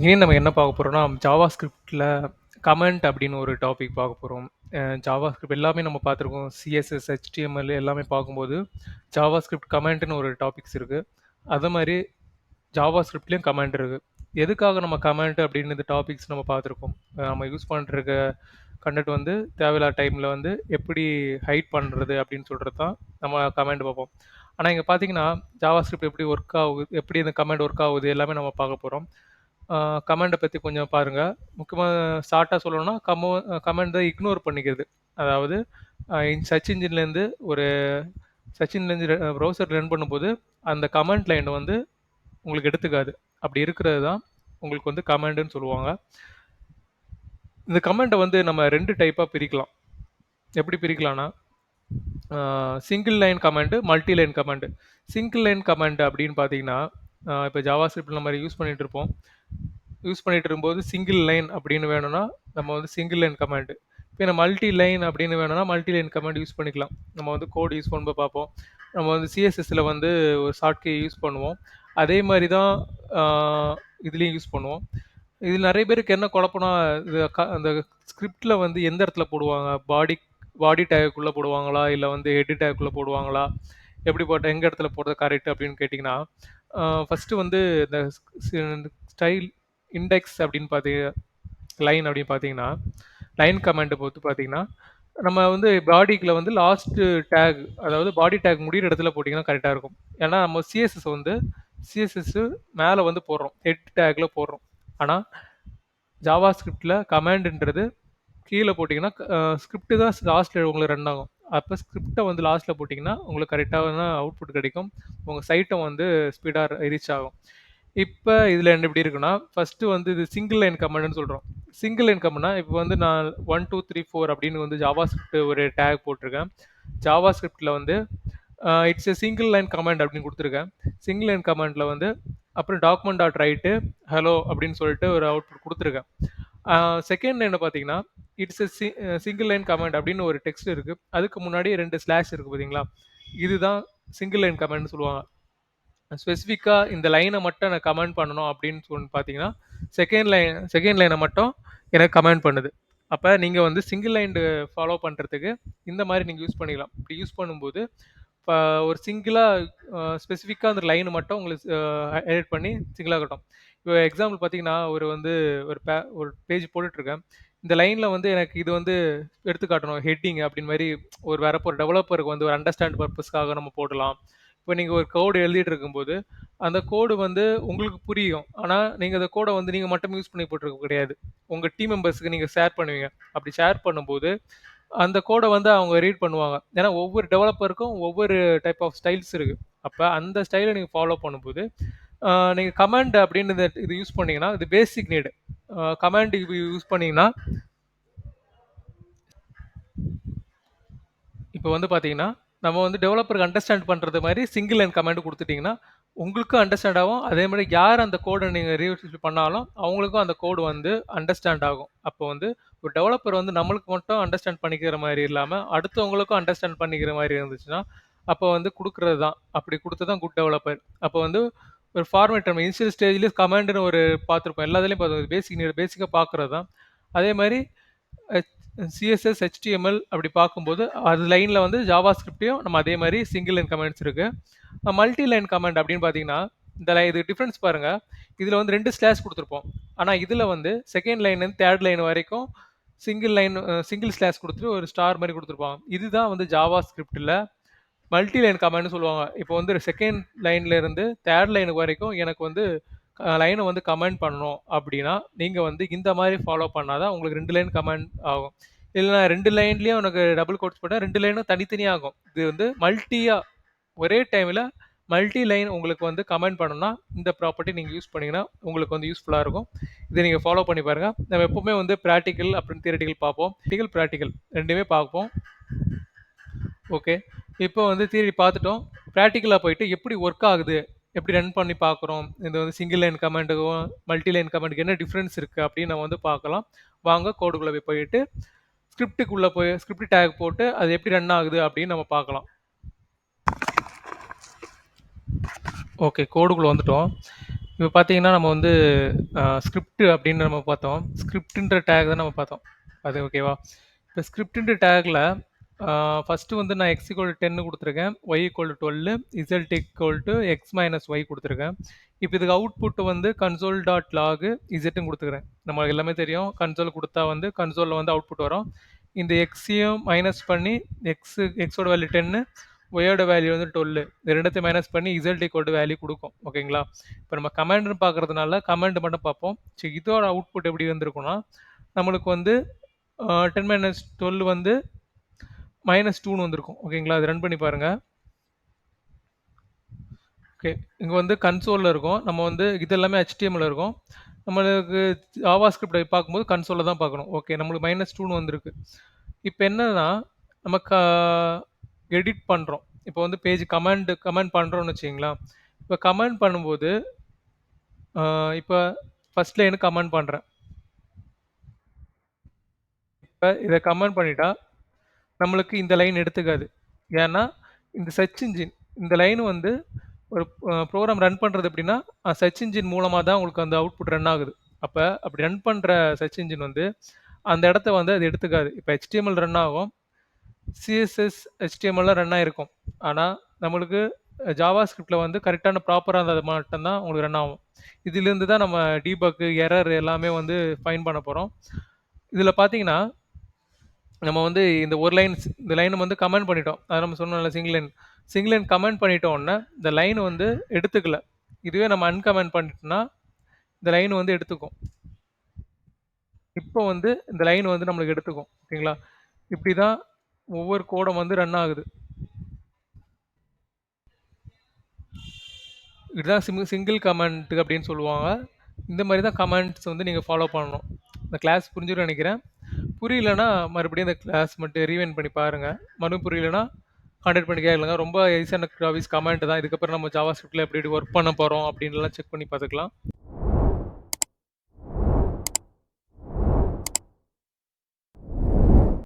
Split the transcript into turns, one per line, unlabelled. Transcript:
இனி நம்ம என்ன பார்க்க போறோம்னா, ஜாவாஸ்கிரிப்ட்ல கமெண்ட் அப்படின்னு ஒரு டாபிக் பார்க்க போறோம். ஜாவாஸ்கிரிப்ட் எல்லாமே நம்ம பார்த்துருக்கோம். சிஎஸ்எஸ், HTML எல்லாமே பார்க்கும்போது, ஜாவாஸ்கிரிப்ட் கமெண்ட்னு ஒரு டாபிக்ஸ் இருக்கு. அதே மாரி ஜாவாஸ்கிரிப்ட்லயும் கமெண்ட் இருக்கு. எதுக்காக நம்ம கமெண்ட் அப்படின்னு இந்த டாபிக்ஸ் நம்ம பார்த்துருக்கோம். நம்ம யூஸ் பண்ணிருக்க கண்டென்ட் வந்து தேவையில்லாத டைம்ல வந்து எப்படி ஹைட் பண்றது அப்படின்னு சொல்றது தான் நம்ம கமெண்ட் பார்ப்போம். ஆனா இங்க பார்த்தீங்கன்னா, ஜாவாஸ்கிரிப்ட் எப்படி ஒர்க் ஆகுது, எப்படி இந்த கமெண்ட் ஒர்க் ஆகுது எல்லாமே நம்ம பார்க்க போறோம். கமெண்ட பத்தி கொஞ்சம் பாருங்க. முக்கியமா ஷார்ட்டா சொல்லணும்னா, கமெண்ட இக்னோர் பண்ணிக்கிறது. அதாவது சர்ச் இன்ஜின்லேருந்து ஒரு சர்ச் இன்ஜின்லேருந்து ப்ரௌசர் ரன் பண்ணும்போது, அந்த கமெண்ட் லைன் வந்து உங்களுக்கு எடுத்துக்காது. அப்படி இருக்கிறது தான் உங்களுக்கு வந்து கமெண்ட்னு சொல்லுவாங்க. இந்த கமெண்ட்டை வந்து நம்ம 2 டைப்பா பிரிக்கலாம். எப்படி பிரிக்கலாம்னா, single line comment, multi line comment. Single line comment அப்படின்னு பார்த்தீங்கன்னா, இப்போ ஜாவாஸ்கிரிப்ட் நம்ம யூஸ் பண்ணிட்டு இருப்போம். யூஸ் பண்ணிட்டு இருக்கும்போது சிங்கிள் லைன் அப்படின்னு வேணும்னா நம்ம வந்து சிங்கிள் லைன் கமெண்ட். இப்போ மல்டி லைன் அப்படின்னு வேணும்னா மல்டி லைன் கமெண்ட் யூஸ் பண்ணிக்கலாம். நம்ம வந்து கோட் யூஸ் பண்ணும்போது பார்ப்போம். நம்ம வந்து சிஎஸ்எஸ்ல வந்து ஒரு ஷார்ட்கே யூஸ் பண்ணுவோம். அதே மாதிரி தான் இதுலேயும் யூஸ் பண்ணுவோம். இதில் நிறைய பேருக்கு என்ன குழப்பம்னா, இது அந்த ஸ்கிரிப்டில் வந்து எந்த இடத்துல போடுவாங்க, பாடி பாடி டேக்குள்ளே போடுவாங்களா, இல்லை வந்து ஹெட் டேக்குள்ளே போடுவாங்களா, எப்படி போட்ட எங்க இடத்துல போடுறது கரெக்ட் அப்படின்னு கேட்டிங்கன்னா, ஃபஸ்ட்டு வந்து இந்த ஸ்டைல் இண்டெக்ஸ் அப்படின்னு லைன் அப்படின்னு பார்த்தீங்கன்னா, லைன் கமெண்ட் பொறுத்து பார்த்தீங்கன்னா, நம்ம வந்து பாடிக்குள்ள வந்து லாஸ்ட் டேக், அதாவது பாடி டேக் முடிகிற இடத்துல போட்டிங்கன்னா கரெக்டாக இருக்கும். ஏன்னா நம்ம சிஎஸ்எஸ் மேலே வந்து போடுறோம், ஹெட் டேக்ல போடுறோம். ஆனால் ஜாவா ஸ்கிரிப்டில் கமாண்டுன்றது கீழே போட்டிங்கன்னா ஸ்கிரிப்ட் தான் லாஸ்ட்டில் உங்களுக்கு ரன் ஆகும். அப்போ ஸ்கிரிப்டை வந்து லாஸ்ட்டில் போட்டிங்கன்னா உங்களுக்கு கரெக்டான அவுட்புட் கிடைக்கும். உங்கள் சைட்டை வந்து ஸ்பீடாக ரீச் ஆகும். இப்போ இதில் என்ன எப்படி இருக்குன்னா, ஃபஸ்ட்டு வந்து இது சிங்கிள் லைன் கமெண்ட்னு சொல்கிறோம். சிங்கிள் லைன் கமெண்ட்னா இப்போ வந்து நான் 1 2 3 4 அப்படின்னு வந்து ஜாவா ஸ்கிரிப்ட் ஒரு டேக் போட்டிருக்கேன். ஜாவா ஸ்கிரிப்டில் வந்து it's a single line comment அப்படின்னு கொடுத்துருக்கேன். சிங்கிள் லைன் கமெண்டில் வந்து அப்புறம் டாக்குமெண்ட் டாட் ரைட்டு ஹலோ அப்படின்னு சொல்லிட்டு ஒரு அவுட்புட் கொடுத்துருக்கேன். செகண்ட் லைனில் பார்த்தீங்கன்னா, it's a single line comment அப்படின்னு ஒரு டெக்ஸ்ட் இருக்குது. அதுக்கு முன்னாடி 2 ஸ்லாஷ் இருக்குது பார்த்தீங்களா, இதுதான் சிங்கிள் லைன் கமெண்ட்னு சொல்லுவாங்க. ஸ்பெசிஃபிக்காக இந்த லைனை மட்டும் எனக்கு கமெண்ட் பண்ணணும் அப்படின்னு சொல்லி பார்த்தீங்கன்னா, செகண்ட் லைனை மட்டும் எனக்கு கமெண்ட் பண்ணுது. அப்போ நீங்கள் வந்து சிங்கிள் லைன் ஃபாலோ பண்ணுறதுக்கு இந்த மாதிரி நீங்கள் யூஸ் பண்ணிக்கலாம். இப்படி யூஸ் பண்ணும்போது இப்போ ஒரு சிங்கிளாக ஸ்பெசிஃபிக்காக அந்த லைன் மட்டும் உங்களுக்கு எடிட் பண்ணி சிங்கிளாக கட்டும். இப்போ எக்ஸாம்பிள் பார்த்தீங்கன்னா, ஒரு பேஜ் போட்டுட்ருக்கேன். இந்த லைனில் வந்து எனக்கு இது வந்து எடுத்து காட்டணும் ஹெட்டிங் அப்படின்னு மாதிரி ஒரு டெவலப்பருக்கு வந்து ஒரு அண்டர்ஸ்டாண்ட் பர்பஸ்க்காக நம்ம போடலாம். இப்போ நீங்கள் ஒரு கோடு எழுதிட்டு இருக்கும்போது அந்த கோடு வந்து உங்களுக்கு புரியும். ஆனால் நீங்கள் அந்த கோடை வந்து நீங்கள் மட்டும் யூஸ் பண்ணி போட்டிருக்க கிடையாது. உங்கள் டீம் மெம்பர்ஸுக்கு நீங்கள் ஷேர் பண்ணுவீங்க. அப்படி ஷேர் பண்ணும்போது அந்த கோடை வந்து அவங்க ரீட் பண்ணுவாங்க. ஏன்னா ஒவ்வொரு டெவலப்பருக்கும் ஒவ்வொரு டைப் ஆஃப் ஸ்டைல்ஸ் இருக்குது. அப்போ அந்த ஸ்டைலை நீங்கள் ஃபாலோ பண்ணும்போது நீங்கள் கமாண்ட் அப்படின்னு இது யூஸ் பண்ணீங்கன்னா, இது பேசிக் நீடு. கமாண்ட் யூஸ் பண்ணீங்கன்னா, இப்போ வந்து பார்த்தீங்கன்னா, நம்ம வந்து டெவலப்பருக்கு அண்டர்ஸ்டாண்ட் பண்ணுறது மாதிரி சிங்கிள் லைன் கமெண்ட் கொடுத்துட்டிங்கன்னா, உங்களுக்கும் அண்டர்ஸ்டாண்ட் ஆகும். அதே மாதிரி யார் அந்த கோடை நீங்கள் ரீயூஸ் பண்ணாலும் அவங்களுக்கும் அந்த கோடு வந்து அண்டர்ஸ்டாண்ட் ஆகும். அப்போ வந்து ஒரு டெவலப்பர் வந்து நம்மளுக்கு மட்டும் அண்டர்ஸ்டாண்ட் பண்ணிக்கிற மாதிரி இல்லாமல் அடுத்தவங்களுக்கும் அண்டர்ஸ்டாண்ட் பண்ணிக்கிற மாதிரி இருந்துச்சுன்னா, அப்போ வந்து கொடுக்குறது தான். அப்படி கொடுத்து தான் குட் டெவலப்பர். அப்போ வந்து ஒரு ஃபார்மேட் நம்ம இனிஷியல் ஸ்டேஜ்லேயே கமாண்டுன்னு ஒரு பார்த்துருப்போம். எல்லாத்துலேயும் பார்த்துருப்போம். பேசிக்காக பார்க்குறது தான். அதே மாதிரி சிஎஸ்எஸ், HTML அப்படி பார்க்கும்போது அது லைனில் வந்து ஜாவா ஸ்கிரிப்டையும் நம்ம அதே மாதிரி சிங்கிள் லைன் கமெண்ட்ஸ் இருக்குது. மல்டி லைன் கமெண்ட் அப்படின்னு பார்த்தீங்கன்னா, இது டிஃப்ரென்ஸ் பாருங்கள். இதில் வந்து 2 ஸ்லாஷ் கொடுத்துருப்போம். ஆனால் இதில் வந்து செகண்ட் லைன்லேருந்து தேர்ட் லைன் வரைக்கும் சிங்கிள் ஸ்லாஷ் கொடுத்துட்டு ஒரு ஸ்டார் மாதிரி கொடுத்துருப்பாங்க. இதுதான் வந்து ஜாவா ஸ்கிரிப்டில் மல்டி லைன் கமெண்ட்னு சொல்லுவாங்க. இப்போ வந்து செகண்ட் லைன்ல இருந்து தேர்ட் லைனுக்கு வரைக்கும் எனக்கு வந்து லைனை வந்து கமெண்ட் பண்ணணும் அப்படின்னா, நீங்கள் வந்து இந்த மாதிரி ஃபாலோ பண்ணாதான் உங்களுக்கு 2 லைன் கமெண்ட் ஆகும். இல்லைனா 2 லைன்லேயும் உனக்கு டபுள் கோட்ஸ் போட்டால் 2 லைனும் தனித்தனியாக ஆகும். இது வந்து மல்டியாக ஒரே டைமில் மல்டி லைன் உங்களுக்கு வந்து கமெண்ட் பண்ணணும்னா இந்த ப்ராப்பர்ட்டி நீங்கள் யூஸ் பண்ணிங்கன்னா உங்களுக்கு வந்து யூஸ்ஃபுல்லாக இருக்கும். இதை நீங்கள் ஃபாலோ பண்ணி பாருங்கள். நம்ம எப்போவுமே வந்து ப்ராக்டிக்கல் அப்படின்னு தியரட்டிக்கல் பார்ப்போம். ப்ராக்டிக்கல் ரெண்டுமே பார்ப்போம். ஓகே, இப்போ வந்து தியரி பார்த்துட்டோம். ப்ராக்டிக்கலாக போயிட்டு எப்படி ஒர்க் ஆகுது, எப்படி ரன் பண்ணி பார்க்குறோம், இது வந்து சிங்கிள் லைன் கமெண்ட்டுக்கும் மல்டி லைன் கமெண்ட்டுக்கு என்ன டிஃப்ரென்ஸ் இருக்குது அப்படின்னு நம்ம வந்து பார்க்கலாம். வாங்க கோடுக்குள்ளே போயிட்டு ஸ்கிரிப்ட் டேக் போட்டு அது எப்படி ரன் ஆகுது அப்படின்னு நம்ம பார்க்கலாம். ஓகே, கோடுக்குள்ளே வந்துட்டோம். இப்போ பார்த்தீங்கன்னா, நம்ம வந்து ஸ்கிரிப்ட் அப்படின்னு நம்ம பார்த்தோம். ஸ்கிரிப்ட்ன்ற டேக் தான் நம்ம பார்த்தோம். அது ஓகேவா? இப்போ ஸ்கிரிப்ட்ன்ற டேக்ல ஃபர்ஸ்ட்டு வந்து நான் x = 10 குடுத்துருக்கேன். y = 12, z x - y குடுத்துருக்கேன். இப்போ இதுக்கு அவுட்புட் வந்து console.log zன்னு குடுத்துக்கிறேன். நமக்கு எல்லாமே தெரியும். கன்சோல் குடுத்தா வந்து கன்சோல்ல வந்து அவுட்புட் வரும். இந்த xயும் மைனஸ் பண்ணி xோட வேல்யூ 10, ஒய்யோட வேல்யூ வந்து 12. இது ரெண்டுத்தையும் மைனஸ் பண்ணி z வேல்யூ குடுக்கும். ஓகேங்களா? இப்போ நம்ம கமாண்ட்னு பார்க்கறதுனால கமாண்ட் மட்டும் பார்ப்போம். சரி, இதோட அவுட்புட் எப்படி வந்திருக்கும்னா, நம்மளுக்கு வந்து 10 - 12 வந்து -2ன்னு வந்திருக்கும். ஓகேங்களா? அது ரன் பண்ணி பாருங்க. ஓகே. இங்க வந்து கன்சோல்ல இருக்கும். நம்ம வந்து இது எல்லாமே HTML இருக்கும். நம்மளுக்கு JavaScript பார்க்கும்போது கன்சோல்ல தான் பார்க்கணும். ஓகே. நம்மளுக்கு -2ன்னு வந்திருக்கு. இப்ப என்னன்னா, நம்ம எடிட் பண்றோம். இப்போ வந்து பேஜ் கமெண்ட் பண்றோம்னு வச்சுக்கங்களேன். இப்ப கமெண்ட் பண்ணும்போது, இப்ப ஃபர்ஸ்ட் லைன் கமெண்ட் பண்றேன். இப்ப இத கமெண்ட் பண்ணிட்டா, நம்மளுக்கு இந்த லைன் எடுத்துக்காது. ஏன்னா, இந்த சர்ச் இன்ஜின் இந்த லைன் வந்து ஒரு ப்ரோகிராம் ரன் பண்றது எப்படின்னா, சர்ச் இன்ஜின் மூலமா தான் உங்களுக்கு அந்த அவுட்புட் ரன் ஆகுது. அப்ப அப்படி ரன் பண்ற சர்ச் இன்ஜின் வந்து, அந்த இடத்த வந்து அது எடுத்துக்காது. இப்ப HTML ரன் ஆகும். CSS, HTMLலாம் ரன் ஆயிருக்கும். ஆனா, நம்மளுக்கு JavaScriptல வந்து கரெக்ட்டான ப்ராப்பரா இருந்தது மட்டும் தான் உங்களுக்கு ரன் ஆகும். இதிலிருந்து தான் நம்ம டீபக், எரர் எல்லாமே வந்து ஃபைண்ட் பண்ண போறோம். இதுல பார்த்தீங்கன்னா, நம்ம வந்து இந்த லைன் வந்து கமெண்ட் பண்ணிட்டோம். அத நம்ம சொன்னோம்ல சிங்கிள் லைன் கமெண்ட் பண்ணிட்டோம்னா, இந்த லைன் வந்து எடுத்துக்கல. இதுவே நம்ம அன்கமெண்ட் பண்ணிட்டோம்னா, இந்த லைன் வந்து எடுத்துக்கும். இப்போ வந்து இந்த லைன் வந்து நம்மளுக்கு எடுத்துக்கும். ஓகேங்களா? இப்படி தான் ஒவ்வொரு கோடும் வந்து ரன் ஆகுது. இதுதான் சிங்கிள் கமெண்ட் அப்படின்னு சொல்லுவாங்க. இந்த மாதிரி தான் கமெண்ட்ஸ் வந்து நீங்கள் ஃபாலோ பண்ணணும். இந்த கிளாஸ் புரிஞ்சுன்னு நினைக்கிறேன். புரியலன்னா மறுபடியும் இந்த கிளாஸ் மட்டும் ரீவைண்ட் பண்ணி பாருங்க. மறுபடியும் புரியலன்னா கான்டாக்ட் பண்ணி கேளுங்க. ரொம்ப ஈஸியான டாபிக்ஸ் கமெண்ட் தான். இதுக்கப்புறம் நம்ம ஜாவா ஸ்கிரிப்ட்ல எப்படி ஒர்க் பண்ண போறோம் அப்படின்லாம் செக் பண்ணி பார்த்துக்கலாம்.